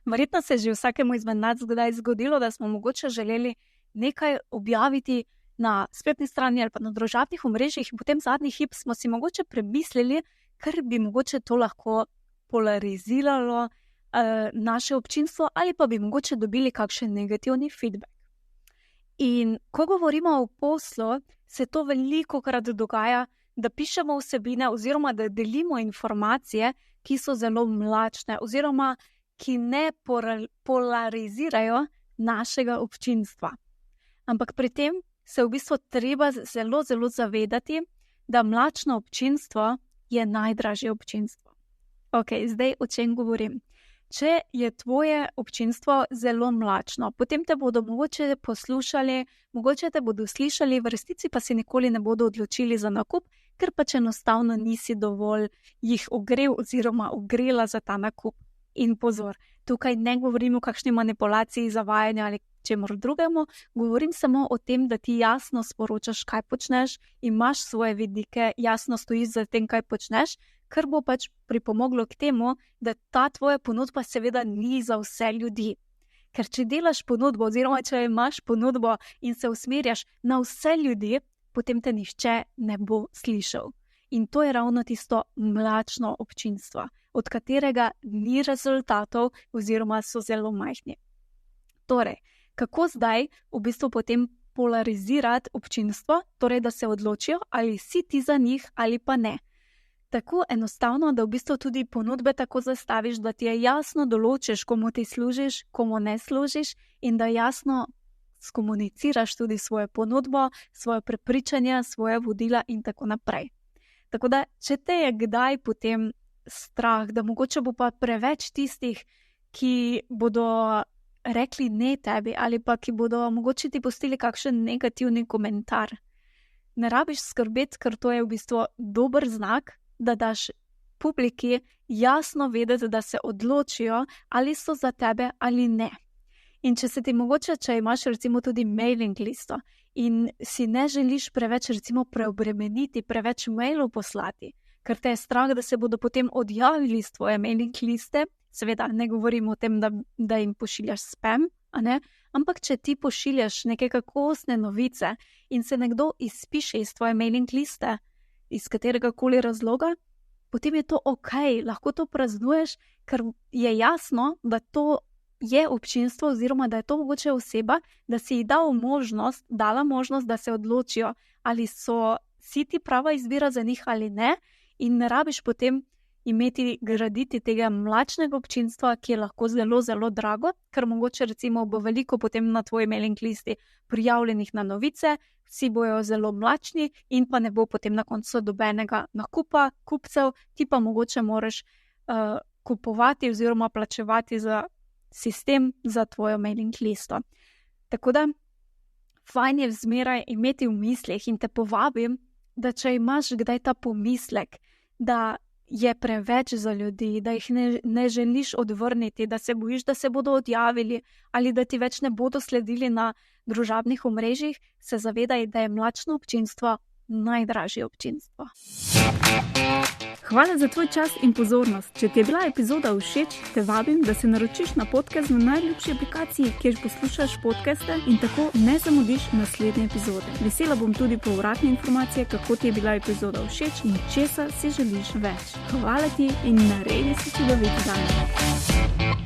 Verjetno se je že vsakemu izmed nas kdaj zgodilo, da smo mogoče želeli nekaj objaviti na spletni strani ali pa na družabnih omrežjih in potem zadnji hip smo si mogoče premislili, ker bi mogoče to lahko polariziralo naše občinstvo ali pa bi mogoče dobili kakšen negativni feedback. In ko govorimo o poslu, se to velikokrat dogaja, da pišemo vsebine oziroma da delimo informacije, ki so zelo mlačne oziroma ki ne polarizirajo našega občinstva. Ampak pri tem se v bistvu treba zelo, zelo zavedati, da mlačno občinstvo je najdražje občinstvo. Ok, zdaj o čem govorim? Če je tvoje občinstvo zelo mlačno, potem te bodo mogoče poslušali, mogoče te bodo slišali, v resnici pa se nikoli ne bodo odločili za nakup, ker pač enostavno nisi dovolj jih ogrel oziroma ogrela za ta nakup. In pozor, tukaj ne govorim o kakšni manipulaciji, zavajanju ali čemur drugemu, govorim samo o tem, da ti jasno sporočaš, kaj počneš, imaš svoje vidike, jasno stojiš za tem, kaj počneš, kar bo pač pripomoglo k temu, da ta tvoja ponudba seveda ni za vse ljudi. Ker če delaš ponudbo oziroma če imaš ponudbo in se usmerjaš na vse ljudi, potem te nihče ne bo slišal. In to je ravno tisto mlačno občinstvo, od katerega ni rezultatov oziroma so zelo majhni. Torej, kako zdaj v bistvu potem polarizirati občinstvo, torej da se odločijo, ali si ti za njih ali pa ne. Tako enostavno, da v bistvu tudi ponudbe tako zastaviš, da ti je jasno določiš, komu ti služiš, komu ne služiš in da jasno skomuniciraš tudi svojo ponudbo, svoje prepričanja, svoje vodila in tako naprej. Tako da, če te je kdaj potem strah, da mogoče bo pa preveč tistih, ki bodo rekli ne tebi ali pa ki bodo mogoče ti pustili kakšen negativni komentar, ne rabiš skrbeti, ker to je v bistvu dober znak, da daš publiki jasno vedeti, da se odločijo, ali so za tebe ali ne. In če se ti mogoče, če imaš recimo tudi mailing listo in si ne želiš preveč recimo preobremeniti, preveč mailov poslati, ker te je strah, da se bodo potem odjavili z tvoje mailing liste, seveda ne govorim o tem, da jim pošiljaš spam, ampak če ti pošiljaš neke kakovostne novice in se nekdo izpiše iz tvoje mailing liste, iz katerega koli razloga, potem je to ok, lahko to praznuješ, ker je jasno, da to je občinstvo oziroma da je to mogoče oseba, da si ji dala možnost, da se odločijo, ali si ti prava izbira za njih ali ne, in ne rabiš potem graditi tega mlačnega občinstva, ki je lahko zelo, zelo drago, ker mogoče recimo bo veliko potem na tvoji mailing listi prijavljenih na novice, vsi bojo zelo mlačni in pa ne bo potem na koncu dobenega nakupa kupcev, ti pa mogoče moraš kupovati oziroma plačevati za sistem za tvojo mailing listo. Tako da, fajn je zmeraj imeti v mislih in te povabim, da če imaš kdaj ta pomislek, da je preveč za ljudi, da jih ne želiš odvrniti, da se bojiš, da se bodo odjavili ali da ti več ne bodo sledili na družabnih omrežjih, se zavedaj, da je mlačno občinstvo najdražje občinstvo. Hvala za tvoj čas in pozornost. Če ti je bila epizoda všeč, te vabim, da se naročiš na podcast na najljubši aplikaciji, kjer poslušaš podcaste in tako ne zamudiš naslednje epizode. Vesela bom tudi povratne informacije, kako ti je bila epizoda všeč in česa si želiš več. Hvala ti in naredi si čudovit dan.